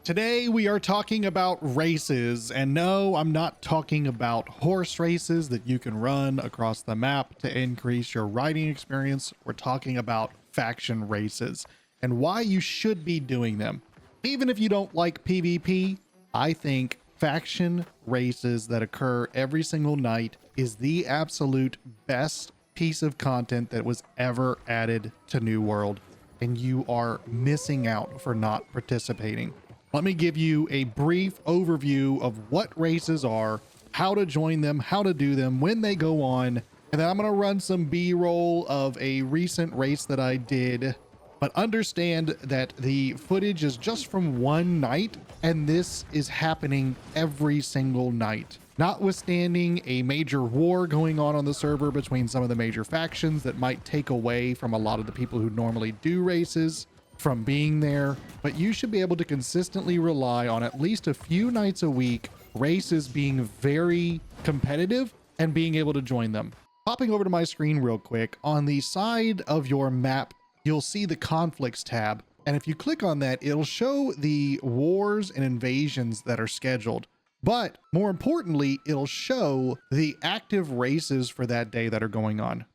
Today we are talking about races, and no, I'm not talking about horse races that you can run across the map to increase your riding experience. We're talking about faction races and why you should be doing them. Even if you don't like PvP, I think faction races that occur every single night is the absolute best piece of content that was ever added to New World, and you are missing out for not participating. Let me give you a brief overview of what races are, how to join them, how to do them, when they go on, and then I'm going to run some B-roll of a recent race that I did. But understand that the footage is just from one night, and this is happening every single night. Notwithstanding a major war going on the server between some of the major factions that might take away from a lot of the people who normally do races from being there, but you should be able to consistently rely on at least a few nights a week races being very competitive and being able to join them. Popping over to my screen real quick, on the side of your map you'll see the conflicts tab, and if you click on that it'll show the wars and invasions that are scheduled, but more importantly it'll show the active races for that day that are going on.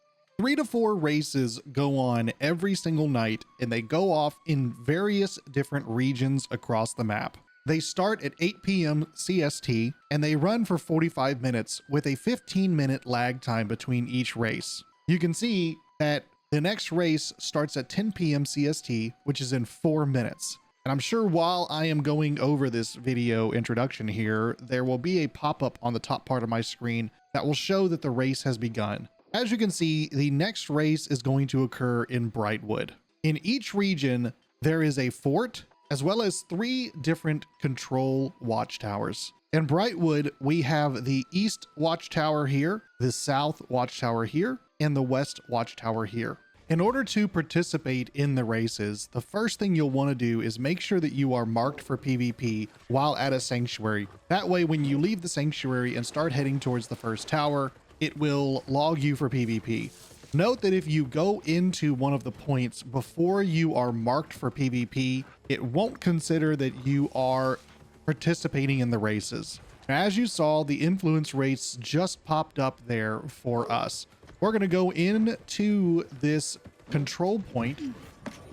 3 to 4 races go on every single night, and they go off in various different regions across the map. They start at 8 p.m. CST, and they run for 45 minutes with a 15-minute lag time between each race. You can see that the next race starts at 10 p.m. CST, which is in 4 minutes. And I'm sure while I am going over this video introduction here, there will be a pop-up on the top part of my screen that will show that the race has begun. As you can see, the next race is going to occur in Brightwood. In each region, there is a fort, as well as 3 different control watchtowers. In Brightwood, we have the East Watchtower here, the South Watchtower here, and the West Watchtower here. In order to participate in the races, the first thing you'll want to do is make sure that you are marked for PvP while at a sanctuary. That way, when you leave the sanctuary and start heading towards the first tower, it will log you for PvP. Note that if you go into one of the points before you are marked for PvP, it won't consider that you are participating in the races. As you saw, the influence rates just popped up there for us. We're going to go into this control point,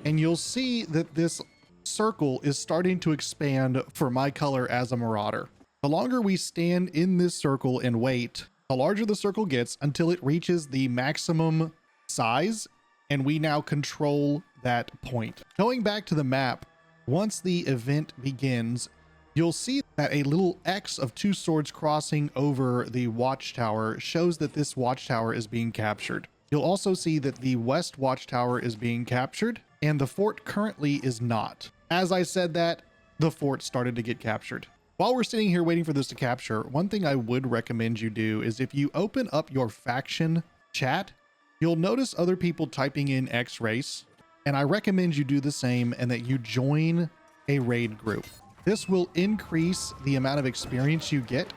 and you'll see that this circle is starting to expand for my color as a Marauder. The longer we stand in this circle and wait, the larger the circle gets until it reaches the maximum size, and we now control that point. Going back to the map, once the event begins, you'll see that a little X of 2 swords crossing over the watchtower shows that this watchtower is being captured. You'll also see that the West Watchtower is being captured, and the fort currently is not. As I said that, the fort started to get captured. While we're sitting here waiting for this to capture, one thing I would recommend you do is if you open up your faction chat, you'll notice other people typing in X race, and I recommend you do the same and that you join a raid group. This will increase the amount of experience you get,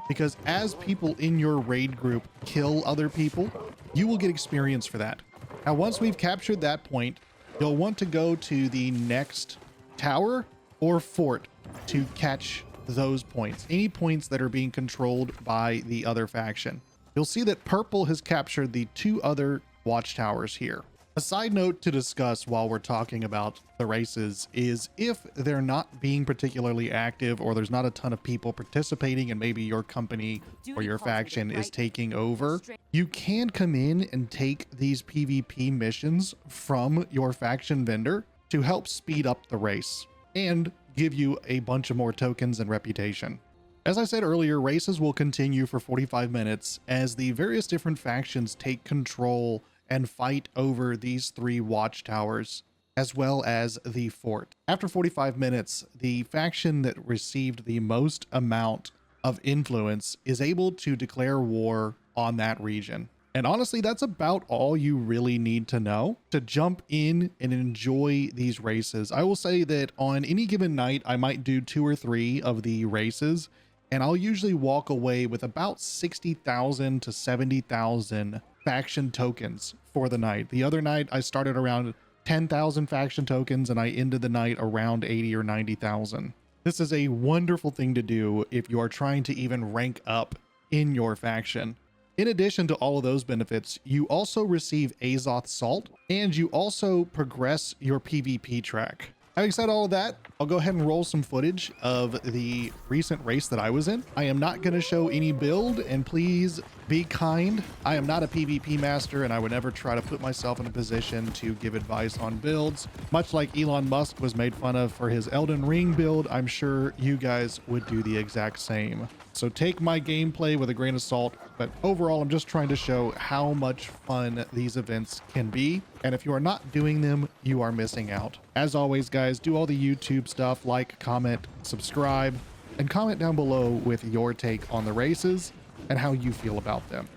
because as people in your raid group kill other people, you will get experience for that. Now, once we've captured that point, you'll want to go to the next tower or fort to catch those points, any points that are being controlled by the other faction. You'll see that purple has captured the 2 other watchtowers here. A side note to discuss while we're talking about the races is if they're not being particularly active, or there's not a ton of people participating and maybe your company or your faction is taking over, you can come in and take these PvP missions from your faction vendor to help speed up the race and give you a bunch of more tokens and reputation. As I said earlier, races will continue for 45 minutes as the various different factions take control and fight over these 3 watchtowers, as well as the fort. After 45 minutes, the faction that received the most amount of influence is able to declare war on that region. And honestly, that's about all you really need to know to jump in and enjoy these races. I will say that on any given night, I might do 2 or 3 of the races, and I'll usually walk away with about 60,000 to 70,000 faction tokens for the night. The other night, I started around 10,000 faction tokens and I ended the night around 80 or 90,000. This is a wonderful thing to do if you are trying to even rank up in your faction. In addition to all of those benefits, you also receive Azoth Salt, and you also progress your PvP track. Having said all of that, I'll go ahead and roll some footage of the recent race that I was in. I am not going to show any build, and please be kind. I am not a PvP master, and I would never try to put myself in a position to give advice on builds. Much like Elon Musk was made fun of for his Elden Ring build, I'm sure you guys would do the exact same. So take my gameplay with a grain of salt, but overall, I'm just trying to show how much fun these events can be. And if you are not doing them, you are missing out. As always, guys, do all the YouTube stuff, like, comment, subscribe, and comment down below with your take on the races and how you feel about them.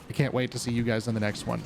I can't wait to see you guys in the next one.